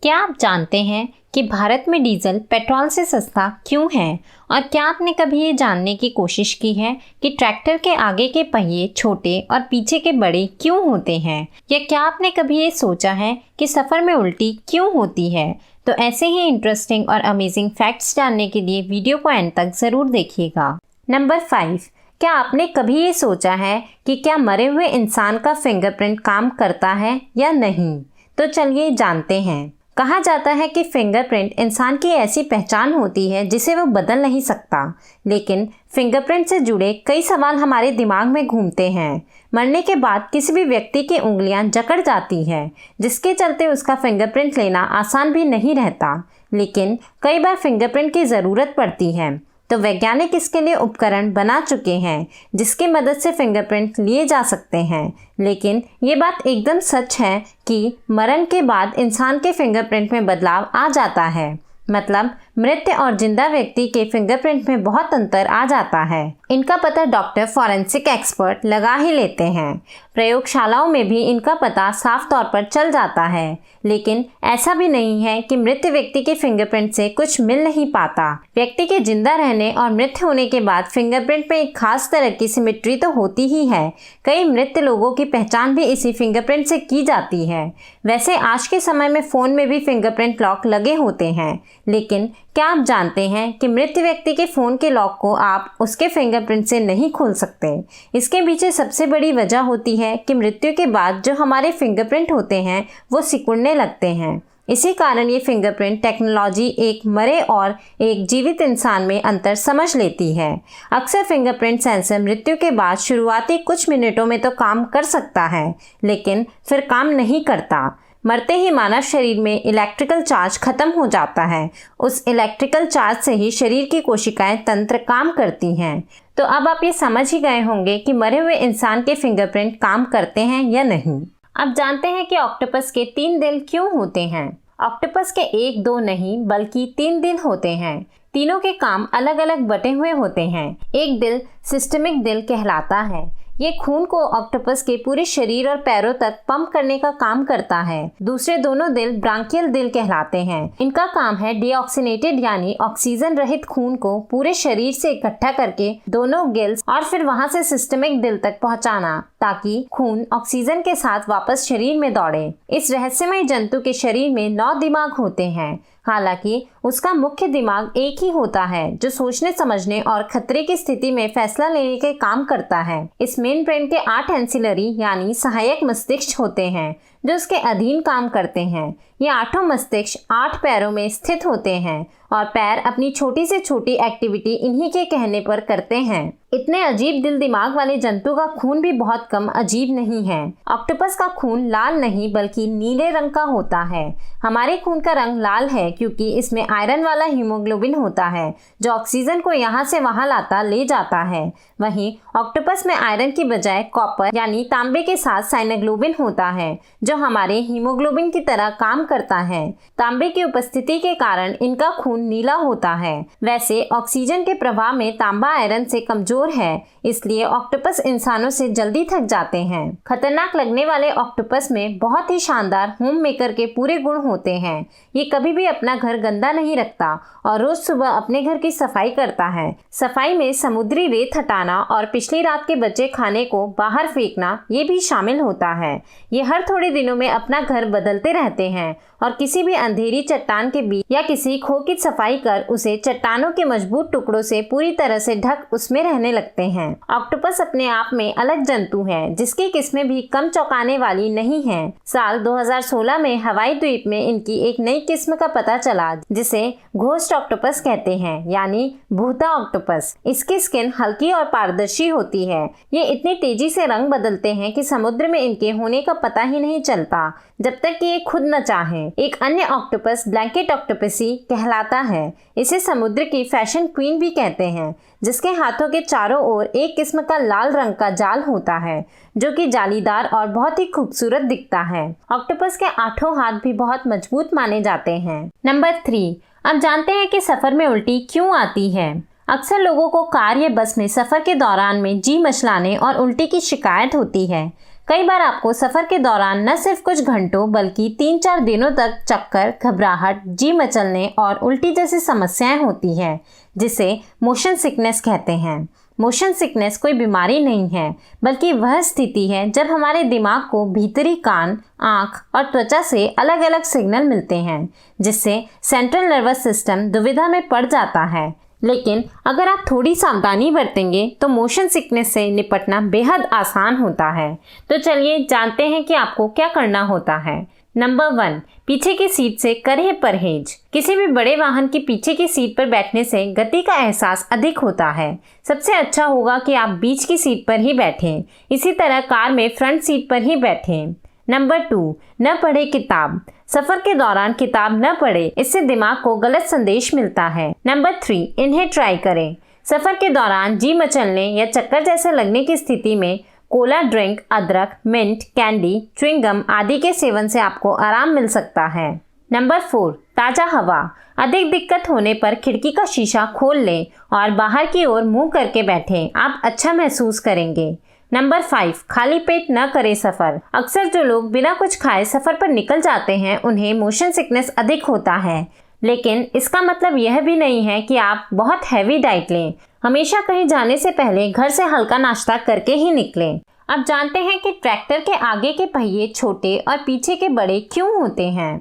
क्या आप जानते हैं कि भारत में डीजल पेट्रोल से सस्ता क्यों है? और क्या आपने कभी ये जानने की कोशिश की है कि ट्रैक्टर के आगे के पहिए छोटे और पीछे के बड़े क्यों होते हैं? या क्या आपने कभी ये सोचा है कि सफ़र में उल्टी क्यों होती है? तो ऐसे ही इंटरेस्टिंग और अमेजिंग फैक्ट्स जानने के लिए वीडियो को एंड तक ज़रूर देखिएगा। नंबर 5, क्या आपने कभी ये सोचा है कि क्या मरे हुए इंसान का फिंगरप्रिंट काम करता है या नहीं? तो चलिए जानते हैं। कहा जाता है कि फिंगरप्रिंट इंसान की ऐसी पहचान होती है जिसे वो बदल नहीं सकता, लेकिन फिंगरप्रिंट से जुड़े कई सवाल हमारे दिमाग में घूमते हैं। मरने के बाद किसी भी व्यक्ति की उंगलियां जकड़ जाती है, जिसके चलते उसका फिंगरप्रिंट लेना आसान भी नहीं रहता, लेकिन कई बार फिंगरप्रिंट की ज़रूरत पड़ती है। तो वैज्ञानिक इसके लिए उपकरण बना चुके हैं जिसकी मदद से फिंगरप्रिंट लिए जा सकते हैं। लेकिन ये बात एकदम सच है कि मरण के बाद इंसान के फिंगरप्रिंट में बदलाव आ जाता है। मतलब मृत और जिंदा व्यक्ति के फिंगरप्रिंट में बहुत अंतर आ जाता है। इनका पता डॉक्टर फॉरेंसिक एक्सपर्ट लगा ही लेते हैं। प्रयोगशालाओं में भी इनका पता साफ तौर पर चल जाता है, लेकिन ऐसा भी नहीं है कि मृत व्यक्ति के फिंगरप्रिंट से कुछ मिल नहीं पाता। व्यक्ति के जिंदा रहने और मृत होने के बाद फिंगरप्रिंट में एक खास तरह की सिमेट्री तो होती ही है। कई मृत लोगों की पहचान भी इसी फिंगरप्रिंट से की जाती है। वैसे आज के समय में फ़ोन में भी फिंगरप्रिंट लॉक लगे होते हैं, लेकिन क्या आप जानते हैं कि मृत व्यक्ति के फ़ोन के लॉक को आप उसके फिंगरप्रिंट से नहीं खोल सकते? इसके पीछे सबसे बड़ी वजह होती है कि मृत्यु के बाद जो हमारे फिंगरप्रिंट होते हैं वो सिकुड़ने लगते हैं। इसी कारण ये फिंगरप्रिंट टेक्नोलॉजी एक मरे और एक जीवित इंसान में अंतर समझ लेती है। अक्सर फिंगरप्रिंट सेंसर मृत्यु के बाद शुरुआती कुछ मिनटों में तो काम कर सकता है, लेकिन फिर काम नहीं करता। मरते ही मानव शरीर में इलेक्ट्रिकल चार्ज खत्म हो जाता है। उस इलेक्ट्रिकल चार्ज से ही शरीर की कोशिकाएं तंत्र काम करती हैं। तो अब आप ये समझ ही गए होंगे कि मरे हुए इंसान के फिंगरप्रिंट काम करते हैं या नहीं। अब जानते हैं कि ऑक्टोपस के 3 दिल क्यों होते हैं। ऑक्टोपस के 1-2 नहीं बल्कि 3 दिल होते हैं। तीनों के काम अलग अलग बटे हुए होते हैं। एक दिल सिस्टमिक दिल कहलाता है। ये खून को ऑक्टोपस के पूरे शरीर और पैरों तक पंप करने का काम करता है। दूसरे दोनों दिल ब्रांकियल दिल कहलाते हैं। इनका काम है डीऑक्सीनेटेड यानी ऑक्सीजन रहित खून को पूरे शरीर से इकट्ठा करके दोनों गिल्स और फिर वहां से सिस्टमिक दिल तक पहुंचाना, ताकि खून ऑक्सीजन के साथ वापस शरीर में दौड़े। इस रहस्यमय जंतु के शरीर में 9 दिमाग होते हैं। हालांकि उसका मुख्य दिमाग एक ही होता है जो सोचने समझने और खतरे की स्थिति में फैसला लेने के काम करता है। इस मेन ब्रेन के 8 एंसिलरी यानी सहायक मस्तिष्क होते हैं जो उसके अधीन काम करते हैं। ये 8 मस्तिष्क 8 पैरों में स्थित होते हैं और पैर अपनी छोटी से छोटी एक्टिविटी इन्हीं के कहने पर करते हैं। इतने अजीब दिल दिमाग वाले जंतु का खून भी बहुत कम अजीब नहीं है। ऑक्टोपस का खून लाल नहीं बल्कि नीले रंग का होता है। हमारे खून का रंग लाल है क्योंकि इसमें आयरन वाला हीमोग्लोबिन होता है जो ऑक्सीजन को यहाँ से वहाँ लाता ले जाता है। वहीं ऑक्टोपस में आयरन की बजाय कॉपर यानी तांबे के साथ साइनोग्लोबिन होता है जो हमारे हीमोग्लोबिन की तरह काम करता है। तांबे की उपस्थिति के कारण इनका खून नीला होता है। वैसे ऑक्सीजन के प्रवाह में तांबा आयरन से कमजोर है, इसलिए ऑक्टोपस इंसानों से जल्दी थक जाते हैं। खतरनाक लगने वाले ऑक्टोपस में बहुत ही शानदार होम मेकर के पूरे गुण होते हैं। ये कभी भी अपना घर गंदा नहीं रखता और रोज सुबह अपने घर की सफाई करता है। सफाई में समुद्री रेत हटाना और पिछली रात के बचे खाने को बाहर फेंकना ये भी शामिल होता है। ये हर थोड़े दिनों में अपना घर बदलते रहते हैं और किसी भी अंधेरी चट्टान के बीच या किसी खो की सफाई कर उसे चट्टानों के मजबूत टुकड़ों से पूरी तरह से ढक उसमें रहने लगते हैं। ऑक्टोपस अपने आप में अलग जंतु है जिसकी किस्में भी कम चौंकाने वाली नहीं हैं। साल 2016 में हवाई द्वीप में इनकी एक नई किस्म का पता चला जिसे घोस्ट ऑक्टोपस कहते हैं, यानी भूता ऑक्टोपस। इसकी स्किन हल्की और पारदर्शी होती है। ये इतनी तेजी से रंग बदलते हैं कि समुद्र में इनके होने का पता ही नहीं चलता जब तक कि ये खुद न चाहें। एक अन्य ऑक्टोपस ब्लैंकेट ऑक्टोपसी कहलाता है। इसे समुद्र की फैशन क्वीन भी कहते हैं, जिसके हाथों के चारों ओर एक किस्म का लाल रंग का जाल होता है जो कि जालीदार और बहुत ही खूबसूरत दिखता है। ऑक्टोपस के 8 हाथ भी बहुत मजबूत माने जाते हैं। नंबर 3, अब जानते हैं कि सफर में उल्टी क्यों आती है। अक्सर लोगों को कार या बस में सफर के दौरान में जी मचलाने और उल्टी की शिकायत होती है। कई बार आपको सफर के दौरान न सिर्फ कुछ घंटों बल्कि 3-4 दिनों तक चक्कर, घबराहट, जी मचलने और उल्टी जैसी समस्याएं होती हैं, जिसे मोशन सिकनेस कहते हैं। मोशन सिकनेस कोई बीमारी नहीं है, बल्कि वह स्थिति है जब हमारे दिमाग को भीतरी कान, आँख और त्वचा से अलग अलग सिग्नल मिलते हैं, जिससे सेंट्रल नर्वस सिस्टम दुविधा में पड़ जाता है। लेकिन अगर आप थोड़ी सावधानी बरतेंगे तो मोशन सिकनेस से निपटना बेहद आसान होता है। तो चलिए जानते हैं कि आपको क्या करना होता है। नंबर 1, पीछे की सीट से करें परहेज। किसी भी बड़े वाहन की पीछे की सीट पर बैठने से गति का एहसास अधिक होता है। सबसे अच्छा होगा कि आप बीच की सीट पर ही बैठें। इसी तरह कार में फ्रंट सीट पर ही बैठें। नंबर 2, न पढ़े किताब। सफर के दौरान किताब न पढ़े, इससे दिमाग को गलत संदेश मिलता है। नंबर 3, इन्हें ट्राई करें। सफर के दौरान जी मचलने या चक्कर जैसे लगने की स्थिति में कोला ड्रिंक, अदरक, मिंट, कैंडी, च्युइंगम आदि के सेवन से आपको आराम मिल सकता है। नंबर 4, ताज़ा हवा। अधिक दिक्कत होने पर खिड़की का शीशा खोल लें और बाहर की ओर मुंह करके बैठें। आप अच्छा महसूस करेंगे। नंबर 5, खाली पेट न करें सफर। अक्सर जो लोग बिना कुछ खाए सफर पर निकल जाते हैं, उन्हें मोशन सिकनेस अधिक होता है। लेकिन इसका मतलब यह भी नहीं है कि आप बहुत हैवी डाइट लें। हमेशा कहीं जाने से पहले घर से हल्का नाश्ता करके ही निकलें। अब जानते हैं कि ट्रैक्टर के आगे के पहिए छोटे और पीछे के बड़े क्यों होते हैं।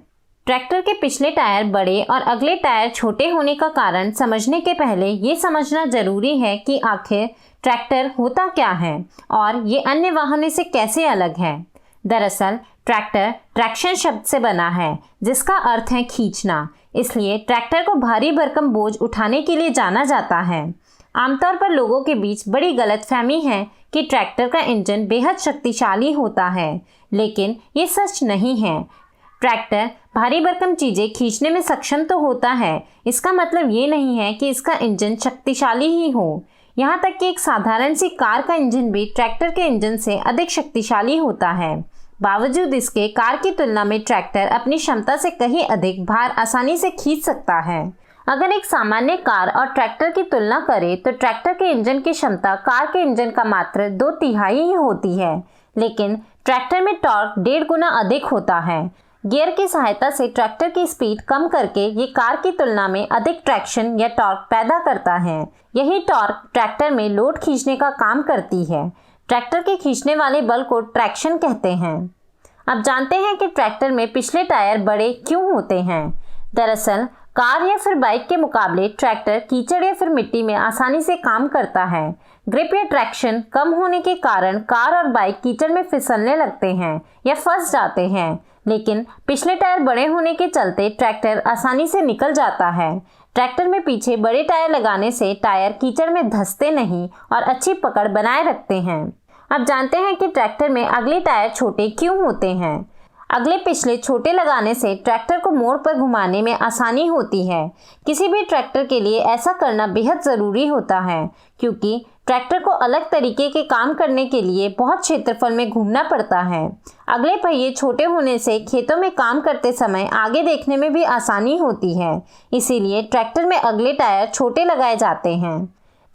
ट्रैक्टर के पिछले टायर बड़े और अगले टायर छोटे होने का कारण समझने के पहले ये समझना जरूरी है कि आखिर ट्रैक्टर होता क्या है और ये अन्य वाहनों से कैसे अलग है। दरअसल ट्रैक्टर ट्रैक्शन शब्द से बना है, जिसका अर्थ है खींचना। इसलिए ट्रैक्टर को भारी भरकम बोझ उठाने के लिए जाना जाता है। आमतौर पर लोगों के बीच बड़ी गलतफहमी है कि ट्रैक्टर का इंजन बेहद शक्तिशाली होता है, लेकिन ये सच नहीं है। ट्रैक्टर भारी भरकम चीजें खींचने में सक्षम तो होता है, इसका मतलब ये नहीं है कि इसका इंजन शक्तिशाली ही हो। यहाँ तक कि एक साधारण सी कार का इंजन भी ट्रैक्टर के इंजन से अधिक शक्तिशाली होता है। बावजूद इसके कार की तुलना में ट्रैक्टर अपनी क्षमता से कहीं अधिक भार आसानी से खींच सकता है। अगर एक सामान्य कार और ट्रैक्टर की तुलना करें तो ट्रैक्टर के इंजन की क्षमता कार के इंजन का मात्र 2/3 ही होती है, लेकिन ट्रैक्टर में टॉर्क 1.5 गुना अधिक होता है। गियर की सहायता से ट्रैक्टर की स्पीड कम करके ये कार की तुलना में अधिक ट्रैक्शन या टॉर्क पैदा करता है। यही टॉर्क ट्रैक्टर में लोड खींचने का काम करती है। ट्रैक्टर के खींचने वाले बल को ट्रैक्शन कहते हैं। अब जानते हैं कि ट्रैक्टर में पिछले टायर बड़े क्यों होते हैं। दरअसल कार या फिर बाइक के मुकाबले ट्रैक्टर कीचड़ या फिर मिट्टी में आसानी से काम करता है। ग्रिप या ट्रैक्शन कम होने के कारण कार और बाइक कीचड़ में फिसलने लगते हैं या फंस जाते हैं, लेकिन पिछले टायर बड़े होने के चलते ट्रैक्टर आसानी से निकल जाता है। ट्रैक्टर में पीछे बड़े टायर लगाने से टायर कीचड़ में धंसते नहीं और अच्छी पकड़ बनाए रखते हैं। अब जानते हैं कि ट्रैक्टर में अगले टायर छोटे क्यों होते हैं। अगले पिछले छोटे लगाने से ट्रैक्टर को मोड़ पर घुमाने में आसानी होती है। किसी भी ट्रैक्टर के लिए ऐसा करना बेहद ज़रूरी होता है, क्योंकि ट्रैक्टर को अलग तरीके के काम करने के लिए बहुत क्षेत्रफल में घूमना पड़ता है। अगले पहिए छोटे होने से खेतों में काम करते समय आगे देखने में भी आसानी होती है, इसीलिए ट्रैक्टर में अगले टायर छोटे लगाए जाते हैं।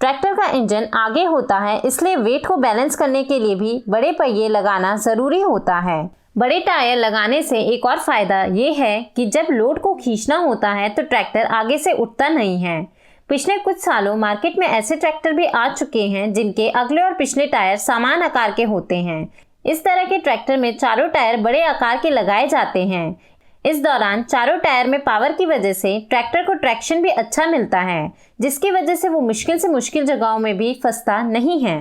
ट्रैक्टर का इंजन आगे होता है, इसलिए वेट को बैलेंस करने के लिए भी बड़े पहिए लगाना ज़रूरी होता है। बड़े टायर लगाने से एक और फायदा ये है कि जब लोड को खींचना होता है तो ट्रैक्टर आगे से उठता नहीं है। पिछले कुछ सालों मार्केट में ऐसे ट्रैक्टर भी आ चुके हैं जिनके अगले और पिछले टायर समान आकार के होते हैं। इस तरह के ट्रैक्टर में चारों टायर बड़े आकार के लगाए जाते हैं। इस दौरान चारों टायर में पावर की वजह से ट्रैक्टर को ट्रैक्शन भी अच्छा मिलता है, जिसकी वजह से वो मुश्किल से मुश्किल जगहों में भी फंसता नहीं है।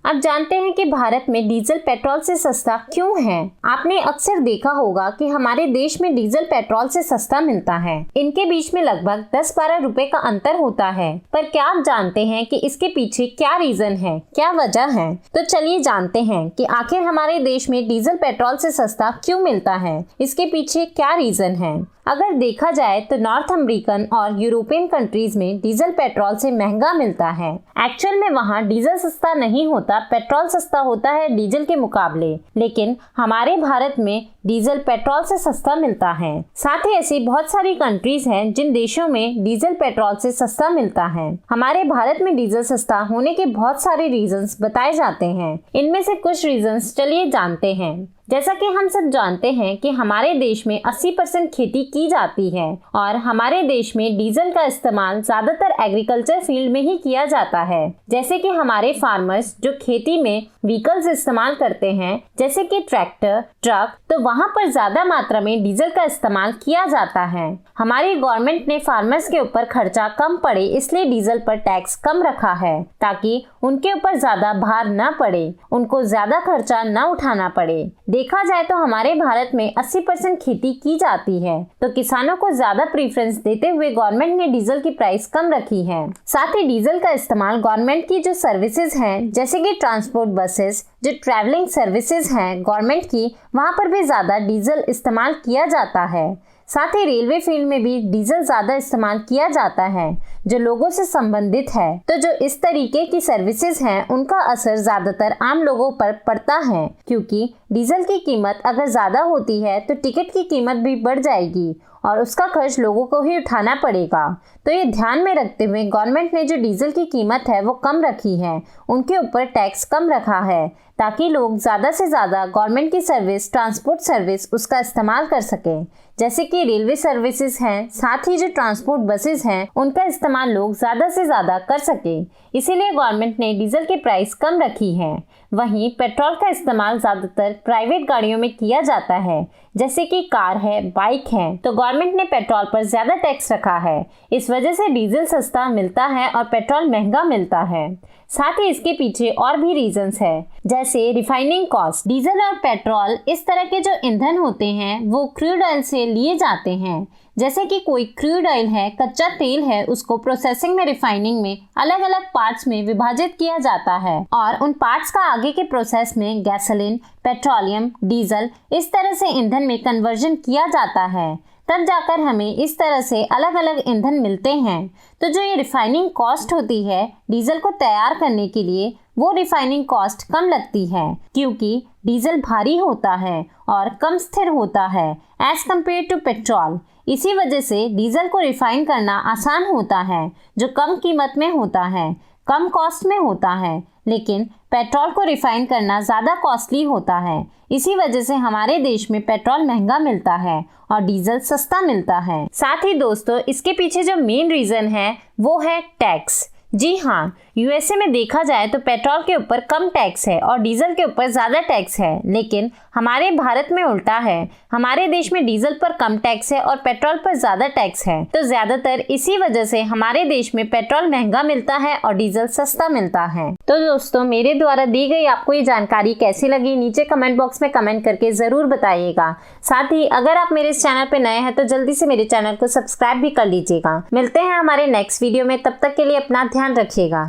अब जानते हैं कि भारत में डीजल पेट्रोल से सस्ता क्यों है। आपने अक्सर देखा होगा कि हमारे देश में डीजल पेट्रोल से सस्ता मिलता है। इनके बीच में लगभग 10-12 रुपए का अंतर होता है, पर क्या आप जानते हैं कि इसके पीछे क्या रीजन है, क्या वजह है? तो चलिए जानते हैं कि आखिर हमारे देश में डीजल पेट्रोल से सस्ता क्यों मिलता है, इसके पीछे क्या रीजन है। अगर देखा जाए तो नॉर्थ अमेरिकन और यूरोपियन कंट्रीज में डीजल पेट्रोल से महंगा मिलता है। एक्चुअल में वहाँ डीजल सस्ता नहीं होता, पेट्रोल सस्ता होता है डीजल के मुकाबले। लेकिन हमारे भारत में डीजल पेट्रोल से सस्ता मिलता है। साथ ही ऐसी बहुत सारी कंट्रीज हैं जिन देशों में डीजल पेट्रोल से सस्ता मिलता है। हमारे भारत में डीजल सस्ता होने के बहुत सारे रीजंस बताए जाते हैं। इनमें से कुछ रीजंस चलिए जानते हैं। जैसा कि हम सब जानते हैं कि हमारे देश में 80% खेती की जाती है और हमारे देश में डीजल का इस्तेमाल ज्यादातर एग्रीकल्चर फील्ड में ही किया जाता है। जैसे कि हमारे फार्मर्स जो खेती में व्हीकल्स इस्तेमाल करते हैं जैसे कि ट्रैक्टर, ट्रक, तो वहाँ पर ज्यादा मात्रा में डीजल का इस्तेमाल किया जाता है। हमारी गवर्नमेंट ने फार्मर्स के ऊपर खर्चा कम पड़े इसलिए डीजल पर टैक्स कम रखा है ताकि उनके ऊपर ज्यादा भार न पड़े, उनको ज्यादा खर्चा न उठाना पड़े। देखा जाए तो हमारे भारत में 80% खेती की जाती है, तो किसानों को ज्यादा प्रीफरेंस देते हुए गवर्नमेंट ने डीजल की प्राइस कम रखी है। साथ ही डीजल का इस्तेमाल गवर्नमेंट की जो सर्विसेज हैं जैसे कि ट्रांसपोर्ट बसेस, जो ट्रैवलिंग सर्विसेज हैं गवर्नमेंट की, वहाँ पर भी ज्यादा डीजल इस्तेमाल किया जाता है। साथ ही रेलवे फील्ड में भी डीजल ज्यादा इस्तेमाल किया जाता है जो लोगों से संबंधित है। तो जो इस तरीके की सर्विसेज हैं उनका असर ज्यादातर आम लोगों पर पड़ता है, क्योंकि डीजल की कीमत अगर ज्यादा होती है तो टिकट की कीमत भी बढ़ जाएगी और उसका खर्च लोगों को ही उठाना पड़ेगा। तो ये ध्यान में रखते हुए गवर्नमेंट ने जो डीजल की कीमत है वो कम रखी है, उनके ऊपर टैक्स कम रखा है ताकि लोग ज़्यादा से ज़्यादा गवर्नमेंट की सर्विस, ट्रांसपोर्ट सर्विस उसका इस्तेमाल कर सकें। जैसे कि रेलवे सर्विसेज हैं, साथ ही जो ट्रांसपोर्ट बसेस हैं उनका इस्तेमाल लोग ज़्यादा से ज़्यादा कर सके, इसीलिए गवर्नमेंट ने डीजल की प्राइस कम रखी है। वहीं पेट्रोल का इस्तेमाल ज़्यादातर प्राइवेट गाड़ियों में किया जाता है जैसे कि कार है, बाइक है, तो गवर्नमेंट ने पेट्रोल पर ज़्यादा टैक्स रखा है। इस वजह से डीजल सस्ता मिलता है और पेट्रोल महंगा मिलता है। साथ ही इसके पीछे और भी रीजंस है जैसे रिफाइनिंग कॉस्ट। डीजल और पेट्रोल इस तरह के जो ईंधन होते हैं वो क्रूड ऑयल से लिए जाते हैं। जैसे कि कोई क्रूड ऑयल है, कच्चा तेल है, उसको प्रोसेसिंग में, रिफाइनिंग में अलग अलग पार्ट्स में विभाजित किया जाता है और उन पार्ट्स का आगे के प्रोसेस में गैसोलीन, पेट्रोलियम, डीजल इस तरह से ईंधन में कन्वर्जन किया जाता है। तब जाकर हमें इस तरह से अलग अलग ईंधन मिलते हैं। तो जो ये रिफाइनिंग कॉस्ट होती है डीजल को तैयार करने के लिए, वो रिफाइनिंग कॉस्ट कम लगती है क्योंकि डीजल भारी होता है और कम स्थिर होता है एज कम्पेयर टू पेट्रोल। इसी वजह से डीजल को रिफाइन करना आसान होता है जो कम कीमत में होता है, कम कॉस्ट में होता है, लेकिन पेट्रोल को रिफाइन करना ज़्यादा कॉस्टली होता है। इसी वजह से हमारे देश में पेट्रोल महंगा मिलता है और डीजल सस्ता मिलता है। साथ ही दोस्तों इसके पीछे जो मेन रीज़न है वो है टैक्स। जी हाँ, यूएसए में देखा जाए तो पेट्रोल के ऊपर कम टैक्स है और डीजल के ऊपर ज़्यादा टैक्स है, लेकिन हमारे भारत में उल्टा है। हमारे देश में डीजल पर कम टैक्स है और पेट्रोल पर ज़्यादा टैक्स है। तो ज़्यादातर इसी वजह से हमारे देश में पेट्रोल महंगा मिलता है और डीजल सस्ता मिलता है। तो दोस्तों मेरे द्वारा दी गई आपको ये जानकारी कैसी लगी नीचे कमेंट बॉक्स में कमेंट करके ज़रूर बताइएगा। साथ ही अगर आप मेरे इस चैनल पर नए हैं तो जल्दी से मेरे चैनल को सब्सक्राइब भी कर लीजिएगा। मिलते हैं हमारे नेक्स्ट वीडियो में, तब तक के लिए अपना ध्यान रखिएगा।